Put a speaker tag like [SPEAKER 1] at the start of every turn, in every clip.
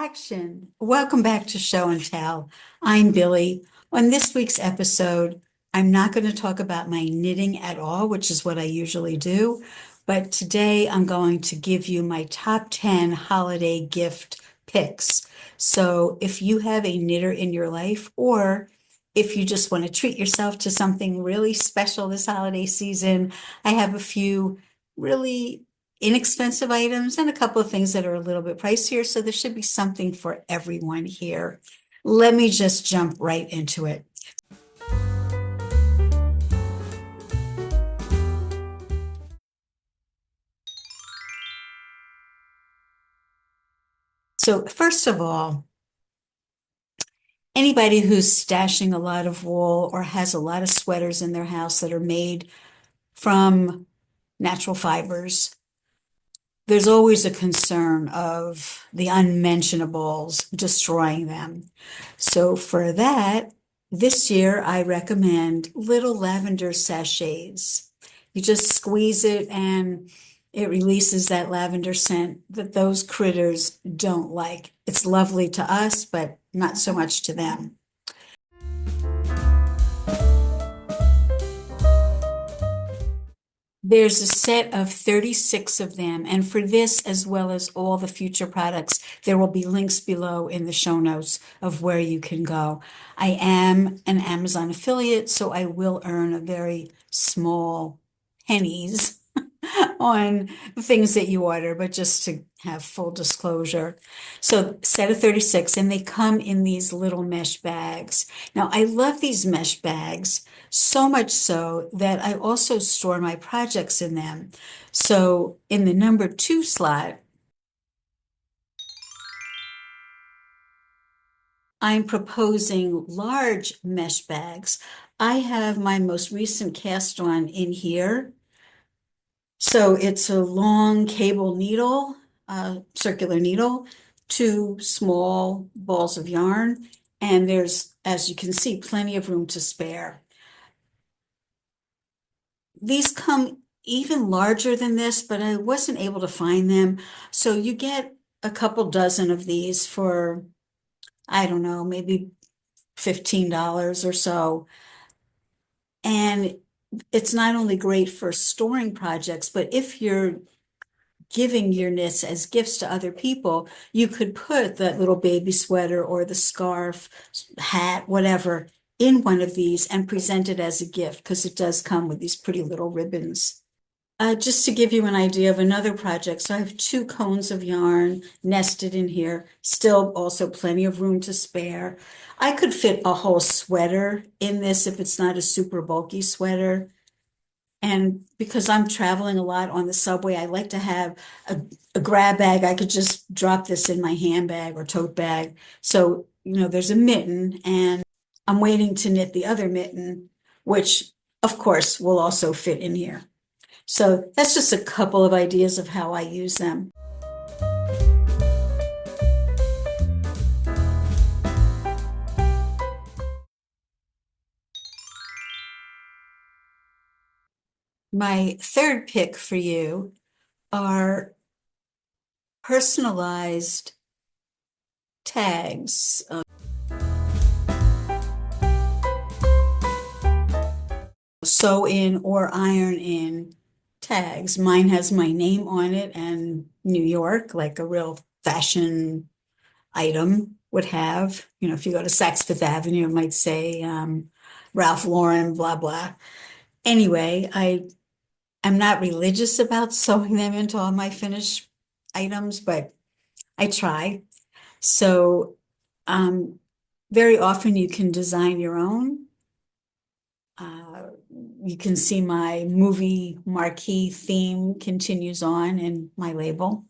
[SPEAKER 1] Action. Welcome back to Show and Tell. I'm Billie. On this week's episode, I'm not going to talk about my knitting at all, which is what I usually do. But today I'm going to give you my top 10 holiday gift picks. So if you have a knitter in your life, or if you just want to treat yourself to something really special this holiday season, I have a few really inexpensive items and a couple of things that are a little bit pricier. So there should be something for everyone here. Let me just jump right into it. So first of all, anybody who's stashing a lot of wool or has a lot of sweaters in their house that are made from natural fibers, there's always a concern of the unmentionables destroying them. So for that, this year I recommend little lavender sachets. You just squeeze it and it releases that lavender scent that those critters don't like. It's lovely to us, but not so much to them. There's a set of 36 of them, and for this, as well as all the future products, there will be links below in the show notes of where you can go. I am an Amazon affiliate, so I will earn a very small pennies on things that you order, but just to have full disclosure. So set of 36, and they come in these little mesh bags. Now, I love these mesh bags so much so that I also store my projects in them. So in the number 2 slot, I'm proposing large mesh bags. I have my most recent cast on in here. So it's a long cable needle, circular needle, 2 small balls of yarn, and there's, as you can see, plenty of room to spare. These come even larger than this, but I wasn't able to find them. So you get a couple dozen of these for, I don't know, maybe $15 or so. And it's not only great for storing projects, but if you're giving your knits as gifts to other people, you could put that little baby sweater or the scarf, hat, whatever, in one of these and present it as a gift because it does come with these pretty little ribbons. Just to give you an idea of another project, so I have 2 cones of yarn nested in here, still also plenty of room to spare. I could fit a whole sweater in this if it's not a super bulky sweater. And because I'm traveling a lot on the subway, I like to have a grab bag. I could just drop this in my handbag or tote bag. So, there's a mitten, and I'm waiting to knit the other mitten, which of course will also fit in here. So that's just a couple of ideas of how I use them. My third pick for you are personalized tags. Sew in or iron in tags. Mine has my name on it and New York, like a real fashion item would have. If you go to Saks Fifth Avenue, it might say Ralph Lauren, blah, blah. Anyway, I'm not religious about sewing them into all my finished items, but I try. So very often you can design your own. You can see my movie marquee theme continues on in my label.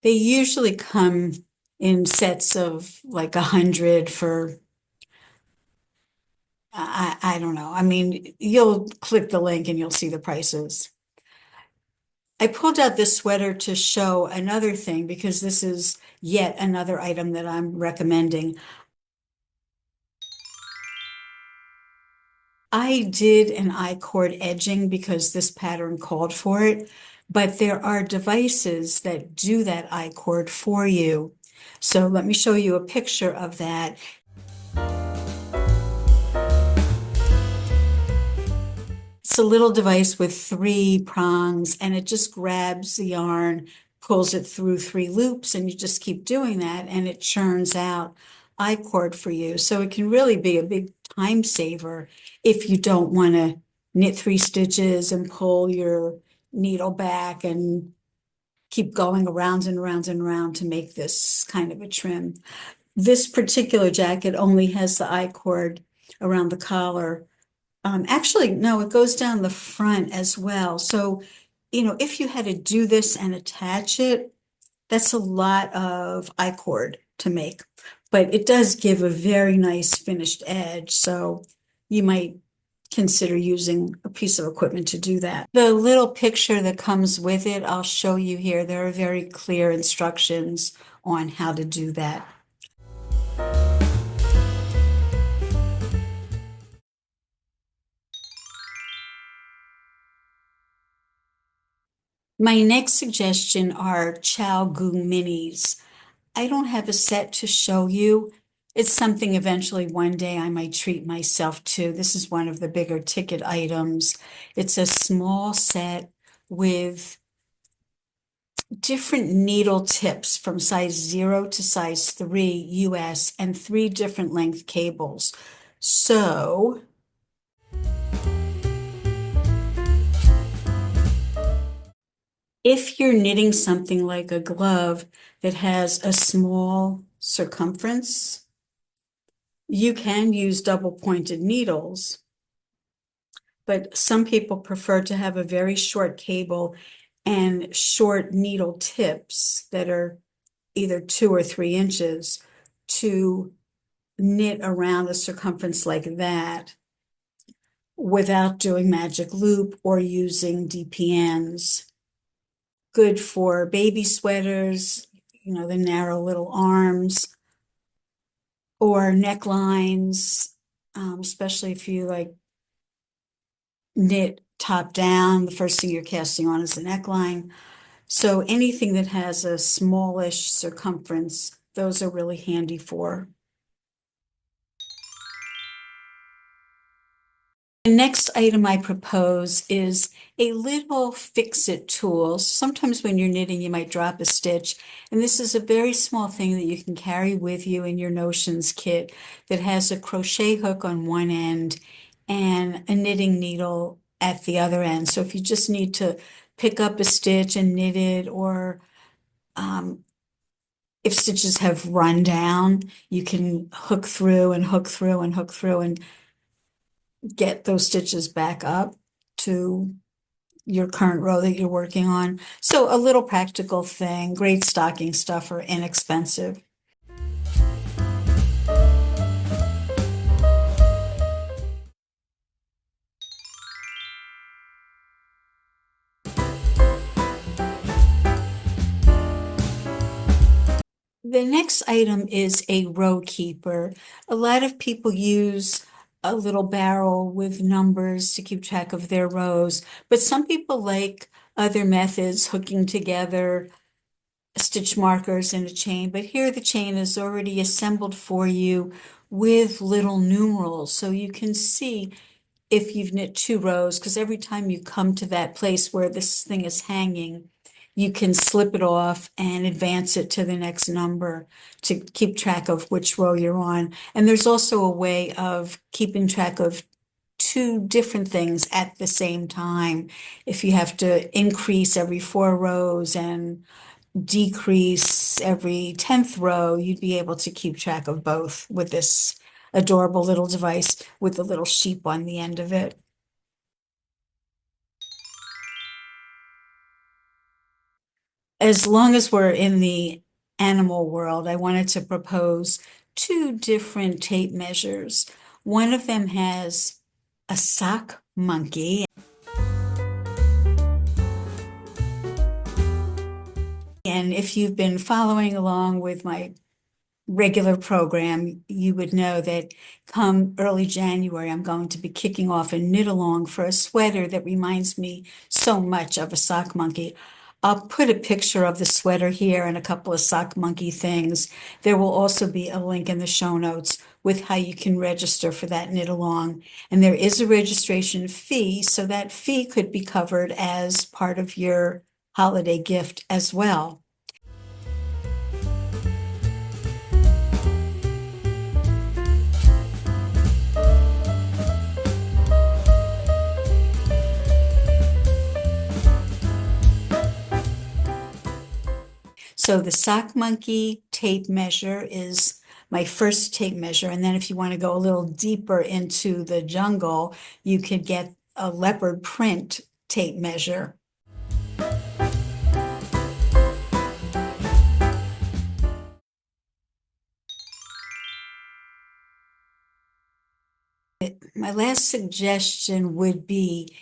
[SPEAKER 1] They usually come in sets of like 100 for, I don't know. I mean, you'll click the link and you'll see the prices. I pulled out this sweater to show another thing because this is yet another item that I'm recommending. I did an I-cord edging because this pattern called for it, but there are devices that do that I-cord for you. So let me show you a picture of that. It's a little device with three prongs, and it just grabs the yarn, pulls it through three loops, and you just keep doing that, and it churns out I-cord for you. So it can really be a big time saver if you don't want to knit three stitches and pull your needle back and keep going around and around and around to make this kind of a trim. This particular jacket only has the I-cord around the collar. Actually, no, it goes down the front as well. So, if you had to do this and attach it, that's a lot of I-cord to make. But it does give a very nice finished edge. So you might consider using a piece of equipment to do that. The little picture that comes with it, I'll show you here. There are very clear instructions on how to do that. My next suggestion are ChiaoGoo minis. I don't have a set to show you. It's something eventually one day I might treat myself to. This is one of the bigger ticket items. It's a small set with different needle tips from size 0 to size 3 US and 3 different length cables. So if you're knitting something like a glove that has a small circumference, you can use double pointed needles, but some people prefer to have a very short cable and short needle tips that are either 2 or 3 inches to knit around a circumference like that without doing magic loop or using DPNs. Good for baby sweaters, the narrow little arms, or necklines, especially if you like knit top down, the first thing you're casting on is the neckline. So anything that has a smallish circumference, those are really handy for. The next item I propose is a little fix-it tool. Sometimes when you're knitting, you might drop a stitch, and this is a very small thing that you can carry with you in your Notions kit that has a crochet hook on one end and a knitting needle at the other end. So if you just need to pick up a stitch and knit it, or if stitches have run down, you can hook through and hook through and hook through and get those stitches back up to your current row that you're working on. So a little practical thing, great stocking stuffer, inexpensive. The next item is a row keeper. A lot of people use a little barrel with numbers to keep track of their rows, but some people like other methods, hooking together stitch markers in a chain. But here the chain is already assembled for you with little numerals, so you can see if you've knit 2 rows, because every time you come to that place where this thing is hanging, you can slip it off and advance it to the next number to keep track of which row you're on. And there's also a way of keeping track of 2 different things at the same time. If you have to increase every 4 rows and decrease every 10th row, you'd be able to keep track of both with this adorable little device with the little sheep on the end of it. As long as we're in the animal world, I wanted to propose 2 different tape measures. One of them has a sock monkey. And if you've been following along with my regular program, you would know that come early January, I'm going to be kicking off a knit along for a sweater that reminds me so much of a sock monkey. I'll put a picture of the sweater here and a couple of sock monkey things. There will also be a link in the show notes with how you can register for that knit along. And there is a registration fee, so that fee could be covered as part of your holiday gift as well. So the sock monkey tape measure is my first tape measure. And then if you want to go a little deeper into the jungle, you could get a leopard print tape measure. My last suggestion would be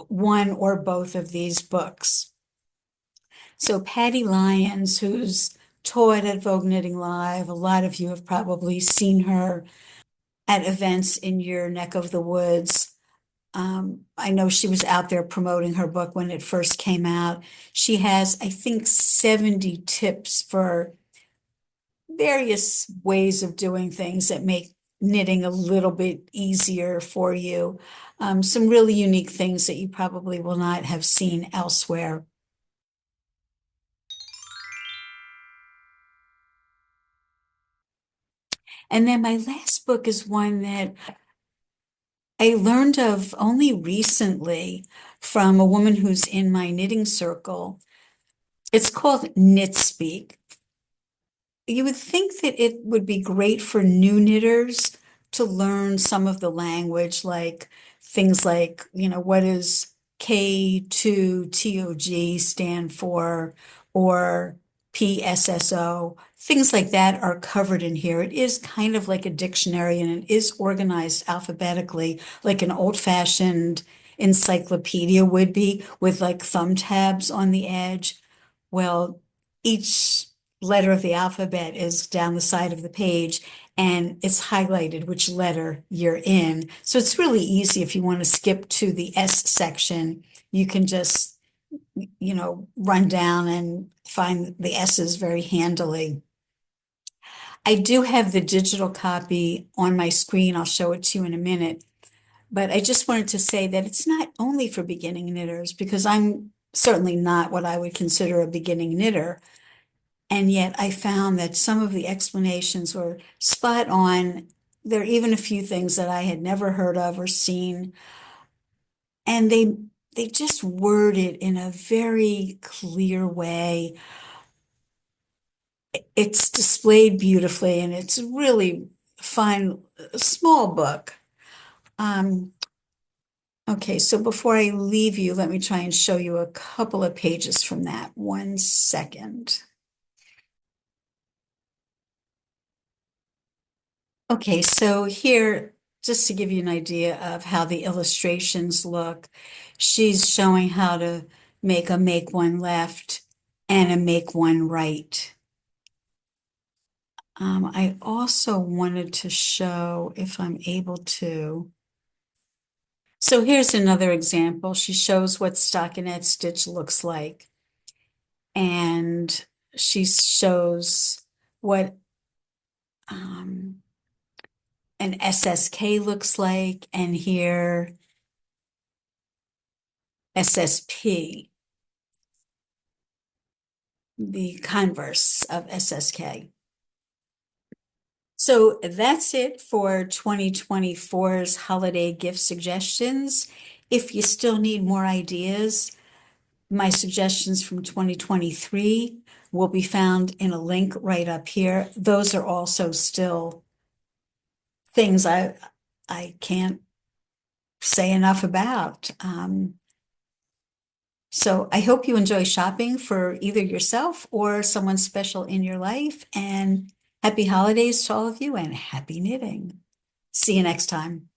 [SPEAKER 1] one or both of these books. So Patty Lyons, who's taught at Vogue Knitting Live, a lot of you have probably seen her at events in your neck of the woods. I know she was out there promoting her book when it first came out. She has, I think, 70 tips for various ways of doing things that make knitting a little bit easier for you. Some really unique things that you probably will not have seen elsewhere. And then my last book is one that I learned of only recently from a woman who's in my knitting circle. It's called Knit Speak. You would think that it would be great for new knitters to learn some of the language, like things like, what does K2TOG stand for, or PSSO. Things like that are covered in here. It is kind of like a dictionary, and it is organized alphabetically, like an old-fashioned encyclopedia would be, with like thumb tabs on the edge. Well, each letter of the alphabet is down the side of the page, and it's highlighted which letter you're in. So it's really easy if you want to skip to the S section. You can just, run down and find the S's very handily. I do have the digital copy on my screen. I'll show it to you in a minute. But I just wanted to say that it's not only for beginning knitters, because I'm certainly not what I would consider a beginning knitter. And yet I found that some of the explanations were spot on. There are even a few things that I had never heard of or seen. And they just word it in a very clear way. It's displayed beautifully, and it's really fine, small book. Okay, so before I leave you, let me try and show you a couple of pages from that. 1 second. Okay, so here, just to give you an idea of how the illustrations look, she's showing how to make a make one left and a make one right. I also wanted to show, if I'm able to. So here's another example. She shows what stockinette stitch looks like. And she shows what an SSK looks like, and here SSP, the converse of SSK. So that's it for 2024's holiday gift suggestions. If you still need more ideas, my suggestions from 2023 will be found in a link right up here. Those are also still things I can't say enough about. So I hope you enjoy shopping for either yourself or someone special in your life, and happy holidays to all of you and happy knitting. See you next time.